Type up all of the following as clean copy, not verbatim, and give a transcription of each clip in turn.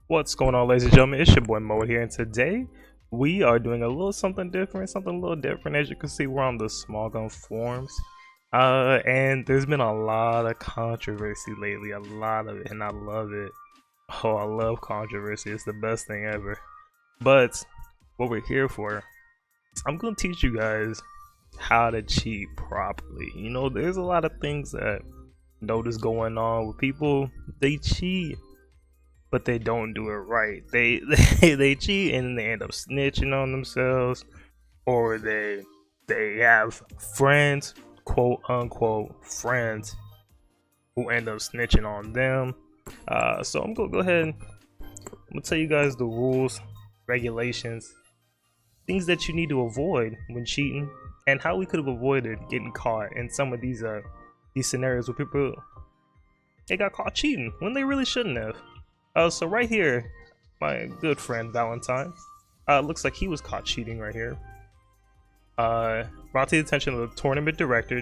What's going on, ladies and gentlemen? It's your boy Moet here, and today we are doing a little something different, As you can see, we're on the small gun forums, and there's been a lot of controversy lately, a lot of it, and I love it. Oh, I love controversy. It's the best thing ever. But what we're here for, I'm gonna teach you guys how to cheat properly. You know, there's a lot of things that notice going on with people. They cheat, but they don't do it right. They cheat and they end up snitching on themselves, or they have friends, quote unquote friends, who end up snitching on them. So I'm gonna go ahead. I'm gonna tell you guys the rules, regulations, things that you need to avoid when cheating, and how we could have avoided getting caught in some of these scenarios where people they got caught cheating when they really shouldn't have. So right here, my good friend Valentine, looks like he was caught cheating right here. Brought to the attention of the tournament director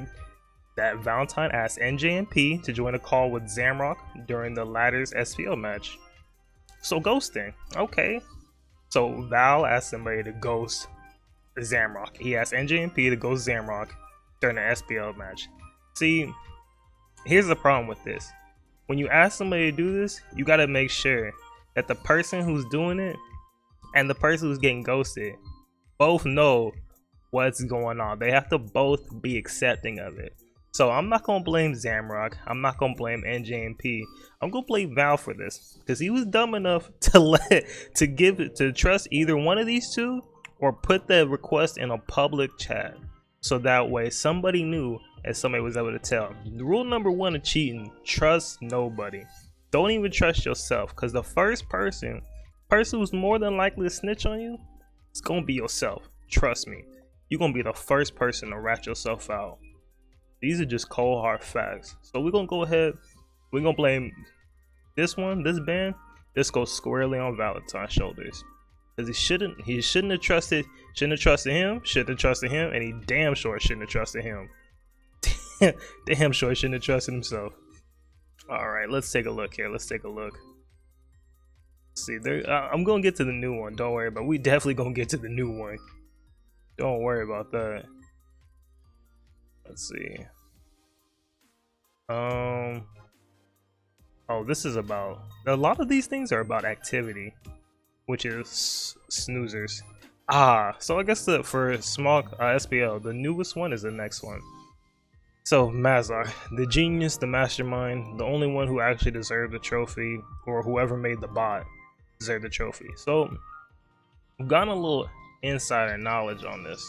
that Valentine asked NJMP to join a call with Zamrock during the latter's SPL match. So ghosting, okay. So Val asked somebody to ghost Zamrock. He asked NJMP to ghost Zamrock during the SPL match. See, here's the problem with this. When you ask somebody to do this, you gotta make sure that the person who's doing it and the person who's getting ghosted both know what's going on. They have to both be accepting of it. So I'm not gonna blame Zamrock. I'm not gonna blame NJMP. I'm gonna blame Val for this because he was dumb enough to trust either one of these two or put the request in a public chat, so that way somebody knew and somebody was able to tell. Rule number one of cheating: trust nobody. Don't even trust yourself, because the first person who's more than likely to snitch on you, it's gonna be yourself. Trust me, you're gonna be the first person to rat yourself out. These are just cold hard facts. So we're gonna go ahead, we're gonna blame this band. This goes squarely on Valentine's shoulders, because he shouldn't have trusted him, and he damn sure shouldn't have trusted him. Damn sure he shouldn't have trusted himself. Alright, let's take a look here. Let's see, I'm gonna get to the new one. Don't worry about it. We definitely gonna get to the new one. Don't worry about that. Let's see. Oh, this is about, a lot of these things are about activity, which is snoozers. So I guess for small SPL, the newest one is the next one. So Mazar, the genius, the mastermind, the only one who actually deserved the trophy, or whoever made the bot deserved the trophy. So I've gotten a little insider knowledge on this,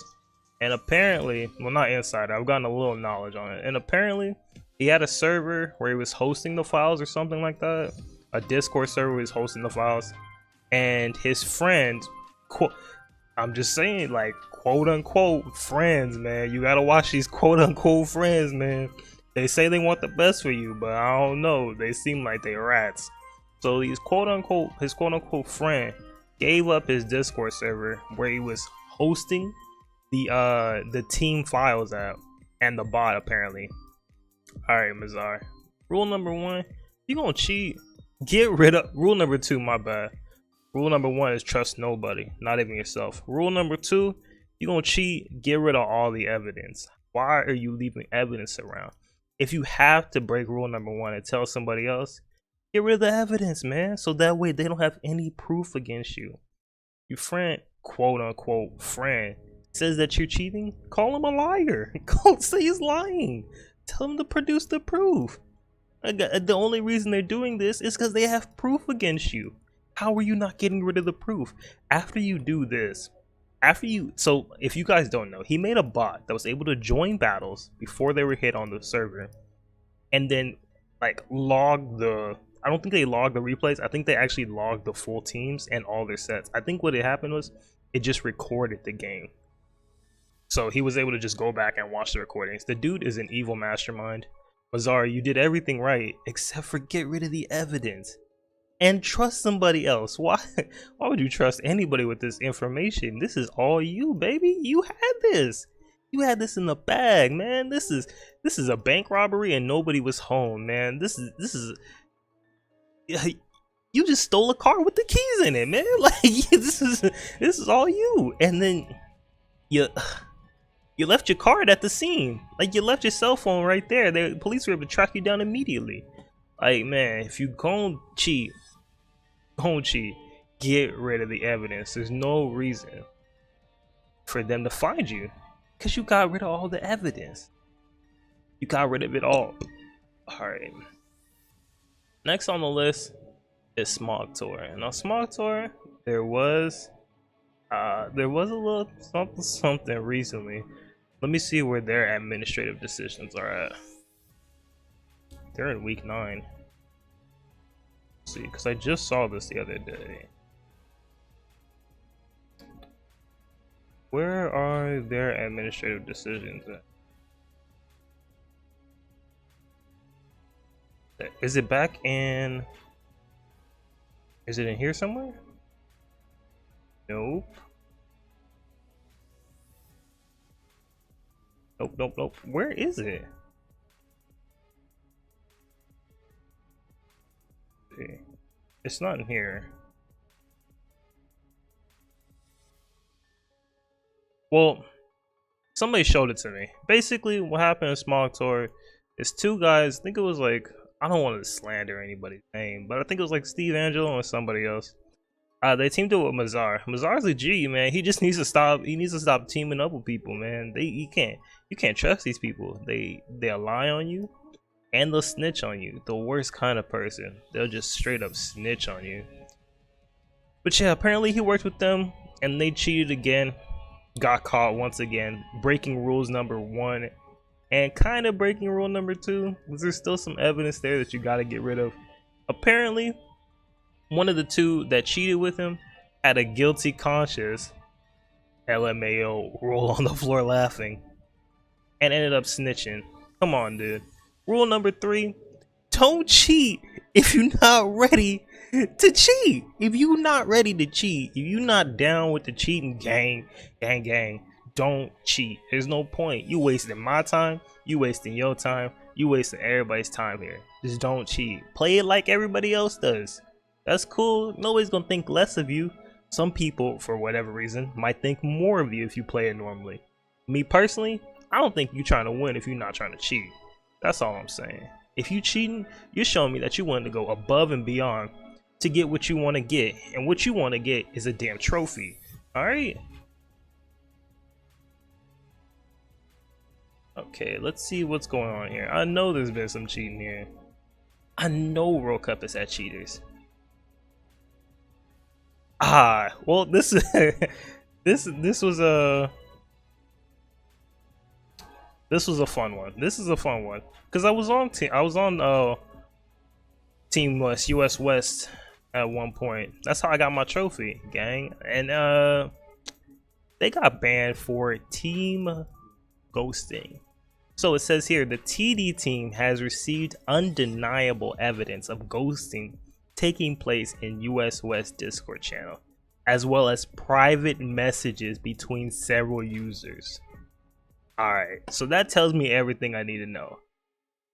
and apparently, well, not insider, I've gotten a little knowledge on it, and apparently he had a server where he was hosting the files or something like that, a Discord server where he was hosting the files, and his friend, I'm just saying, like, quote unquote friends, man. You gotta watch these quote unquote friends, man. They say they want the best for you, but I don't know. They seem like they rats. So his quote unquote friend gave up his Discord server where he was hosting the team files at, and the bot apparently. Alright, Mazar. Rule number one, you gonna cheat, get rid of. Rule number two, my bad. Rule number one is trust nobody, not even yourself. Rule number two, you're gonna cheat, get rid of all the evidence. Why are you leaving evidence around? If you have to break rule number one and tell somebody else, get rid of the evidence, man, so that way they don't have any proof against you. Your friend, quote unquote friend, says that you're cheating, call him a liar. Say he's lying. Tell him to produce the proof. The only reason they're doing this is because they have proof against you. How are you not getting rid of the proof? After you do this, so if you guys don't know, he made a bot that was able to join battles before they were hit on the server, and then like log the, I don't think they logged the replays, I think they actually logged the full teams and all their sets. I think what had happened was it just recorded the game. So he was able to just go back and watch the recordings. The dude is an evil mastermind. Mazar, you did everything right except for get rid of the evidence and trust somebody else. Why would you trust anybody with this information? This is all you, baby. You had this. You had this in the bag, man. This is a bank robbery and nobody was home, man. This is You just stole a car with the keys in it, man. Like this is all you. And then you left your card at the scene. Like you left your cell phone right there. The police were able to track you down immediately. Like man, if you gon' cheat, get rid of the evidence. There's no reason for them to find you because you got rid of all the evidence. You got rid of it all. Alright. Next on the list is Smog Tour. And on Smog Tour, there was a little something recently. Let me see where their administrative decisions are at. They're in week 9. Let's see, because I just saw this the other day. Where are their administrative decisions at? Is it back in? Is it in here somewhere? Nope. Nope. Where is it? See. It's not in here. Well, somebody showed it to me. Basically, what happened in Smog Tour is 2 guys, I think it was like, I don't want to slander anybody's name, but I think it was like Steve Angelo or somebody else. They teamed up with Mazar. Mazar's a G, man. He just needs to stop. He needs to stop teaming up with people, man. You can't trust these people. They'll lie on you, and they'll snitch on you. The worst kind of person. They'll just straight up snitch on you. But yeah, apparently he worked with them, and they cheated again. Got caught once again, breaking rules number 1 and kind of breaking rule number 2, because there's still some evidence there that you got to get rid of. Apparently, one of the 2 that cheated with him had a guilty conscience. LMAO, roll on the floor laughing, and ended up snitching. Come on, dude. Rule number 3, don't cheat if you're not ready to cheat. If you're not ready to cheat, if you're not down with the cheating gang, don't cheat. There's no point. You wasting my time, you wasting your time, you wasting everybody's time here. Just don't cheat. Play it like everybody else does. That's cool. Nobody's gonna think less of you. Some people, for whatever reason, might think more of you if you play it normally. Me personally, I don't think you're trying to win if you're not trying to cheat. That's all I'm saying. If you cheating, you're showing me that you want to go above and beyond to get what you want to get, and what you want to get is a damn trophy. All right. Okay, let's see what's going on here. I know there's been some cheating here. I know World Cup has had cheaters. Well, this was a fun one. This is a fun one because I was on Team West, US West at one point. That's how I got my trophy, gang. And they got banned for team ghosting. So it says here, the TD team has received undeniable evidence of ghosting taking place in US West Discord channel, as well as private messages between several users. Alright, so that tells me everything I need to know.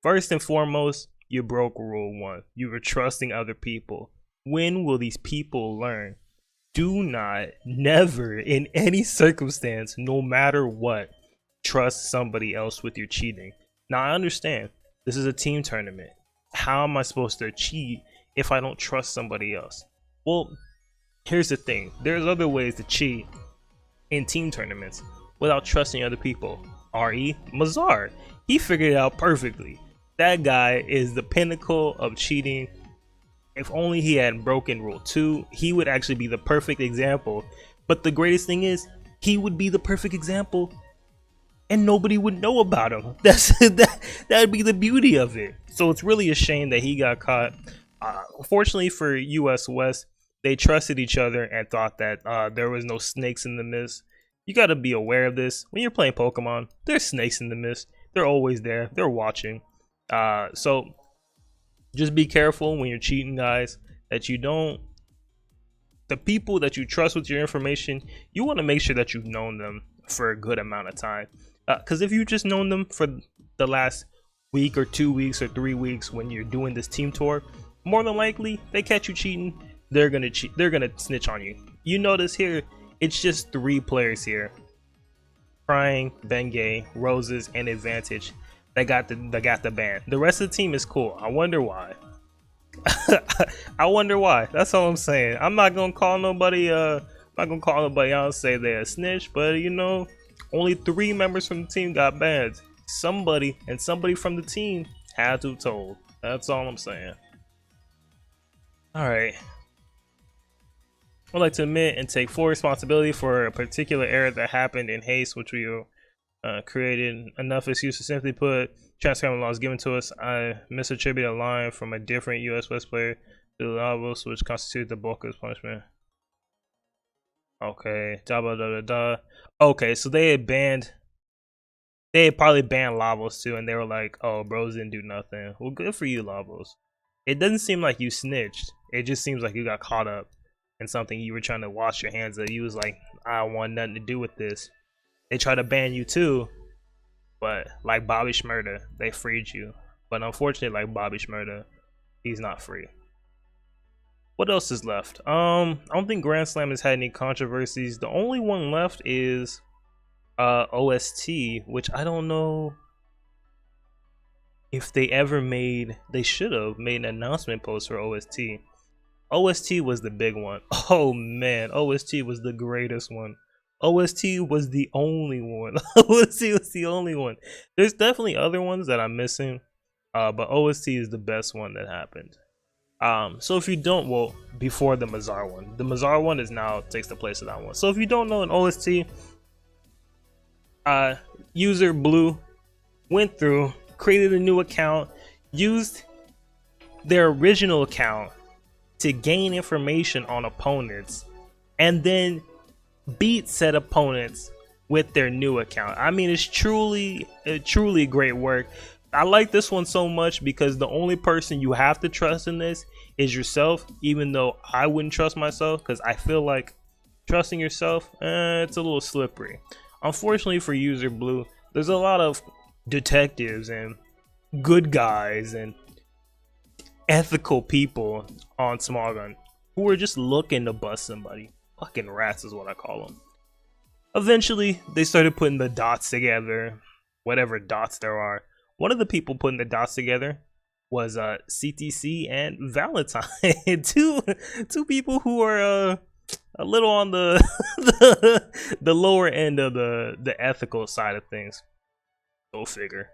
First and foremost, you broke rule 1. You were trusting other people. When will these people learn? Do not, never, in any circumstance, no matter what, trust somebody else with your cheating. Now I understand, this is a team tournament. How am I supposed to cheat if I don't trust somebody else? Well, here's the thing. There's other ways to cheat in team tournaments without trusting other people. R.E. Mazar, he figured it out perfectly. That guy is the pinnacle of cheating. If only he hadn't broken rule 2, he would actually be the perfect example. But the greatest thing is, he would be the perfect example and nobody would know about him. That'd be the beauty of it. So it's really a shame that he got caught. Fortunately for US West, they trusted each other and thought that there was no snakes in the mist. You got to be aware of this. When you're playing Pokemon, there's snakes in the mist. They're always there. They're watching. So just be careful when you're cheating, guys, that you don't, the people that you trust with your information, you want to make sure that you've known them for a good amount of time. Because if you've just known them for the last week or 2 weeks or 3 weeks when you're doing this team tour, more than likely they catch you cheating, they're gonna cheat. They're gonna snitch on you. You notice here, it's just 3 players here: Crying, Bengay, Roses, and Advantage. They got the ban. The rest of the team is cool. I wonder why. I wonder why. That's all I'm saying. I'm not gonna call nobody. I'm not gonna call nobody out and say they're a snitch. But you know, only 3 members from the team got banned. Somebody from the team had to have told. That's all I'm saying. All right. I'd like to admit and take full responsibility for a particular error that happened in haste, which we created. Enough excuse to simply put, transcribing laws given to us. I misattributed a line from a different U.S. West player to the levels, which constitute the bulk of his punishment. Okay, Okay, so they had probably banned Lavos too, and they were like, "Oh, bros didn't do nothing." Well, good for you, Lavos. It doesn't seem like you snitched. It just seems like you got caught up in something you were trying to wash your hands of. You was like, "I don't want nothing to do with this." They tried to ban you too, but like Bobby Shmurda, they freed you. But unfortunately, like Bobby Shmurda, he's not free. What else is left? I don't think Grand Slam has had any controversies. The only one left is OST, which I don't know if they ever made. They should have made an announcement post for OST. OST was the big one. Oh man, OST was the greatest one. OST was the only one. OST was the only one. There's definitely other ones that I'm missing, but OST is the best one that happened. So if you don't, well, before the Mazar one, the Mazar one is now takes the place of that one. So if you don't know an OST, user Blue went through, created a new account, used their original account to gain information on opponents, and then beat said opponents with their new account. I mean, it's truly great work. I like this one so much because the only person you have to trust in this is yourself, even though I wouldn't trust myself, because I feel like trusting yourself, it's a little slippery. Unfortunately for user Blue, there's a lot of detectives and good guys and ethical people on Small Gun who are just looking to bust somebody. Fucking rats is what I call them. Eventually, they started putting the dots together, whatever dots there are. One of the people putting the dots together was CTC and Valentine. two people who are a little on the the lower end of the ethical side of things. Go figure.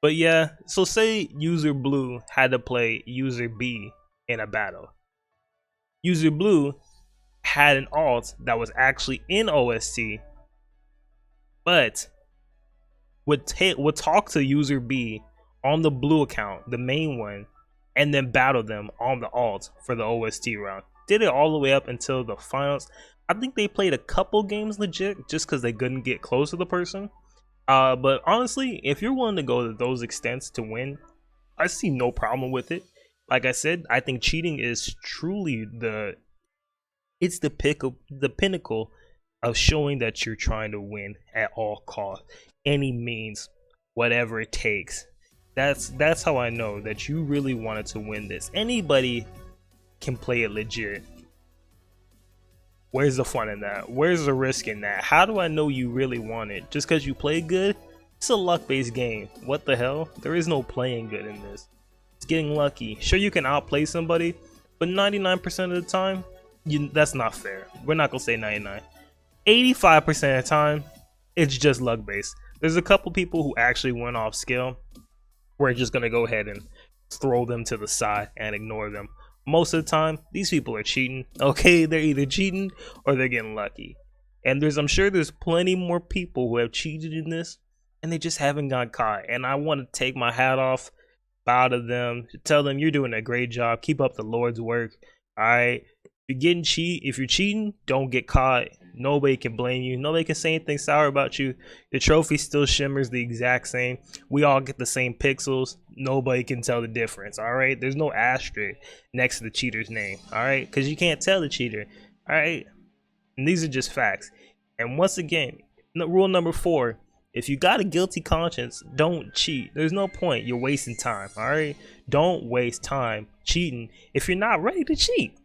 But yeah, so say user Blue had to play user B in a battle. User Blue had an alt that was actually in OST, but would talk to user B on the Blue account, the main one, and then battle them on the alt for the OST round. Did it all the way up until the finals. I think they played a couple games legit just because they couldn't get close to the person. But honestly, if you're willing to go to those extents to win, I see no problem with it. Like I said, I think cheating is truly the pinnacle of showing that you're trying to win at all costs, any means, whatever it takes. That's how I know that you really wanted to win this. Anybody can play it legit. Where's the fun in that? Where's the risk in that? How do I know you really want it? Just because you play good? It's a luck-based game. What the hell? There is no playing good in this. It's getting lucky. Sure, you can outplay somebody, but 99% of the time, that's not fair. We're not gonna say 99. 85% of the time, it's just luck-based. There's a couple people who actually went off skill. We're just gonna go ahead and throw them to the side and ignore them. Most of the time, these people are cheating. Okay, they're either cheating or they're getting lucky. And I'm sure there's plenty more people who have cheated in this, and they just haven't got caught. And I want to take my hat off, bow to them, tell them you're doing a great job. Keep up the Lord's work. All right. If you're cheating, don't get caught. Nobody can blame you. Nobody can say anything sour about you. The trophy still shimmers the exact same. We all get the same pixels. Nobody can tell the difference. All right. There's no asterisk next to the cheater's name. All right. Because you can't tell the cheater. All right. And these are just facts. And once again, rule number 4. If you got a guilty conscience, don't cheat. There's no point. You're wasting time. All right, don't waste time cheating if you're not ready to cheat.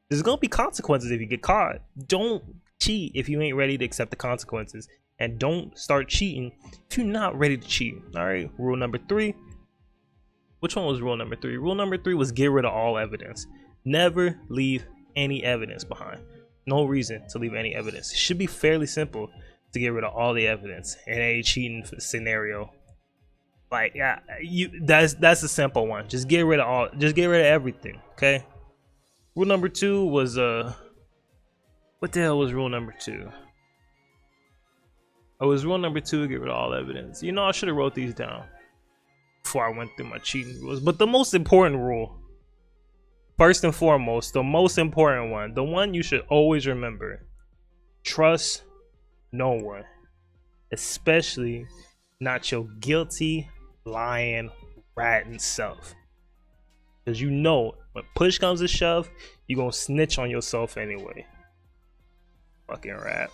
There's gonna be consequences if you get caught. Don't cheat if you ain't ready to accept the consequences, and don't start cheating if you're not ready to cheat. All right. Rule number 3. Which one was rule number 3? Rule number 3 was get rid of all evidence. Never leave any evidence behind. No reason to leave any evidence. It should be fairly simple to get rid of all the evidence in a cheating scenario. Like, yeah, that's a simple one. Just get rid of everything. Okay. Rule number 2 was what the hell was rule number 2? Oh, it was rule number 2, get rid of all evidence. You know, I should have wrote these down before I went through my cheating rules. But the most important rule, first and foremost, the most important one, the one you should always remember: trust no one, especially not your guilty, lying, ratting self. Because you know, when push comes to shove, you're gonna snitch on yourself anyway. Fucking rat.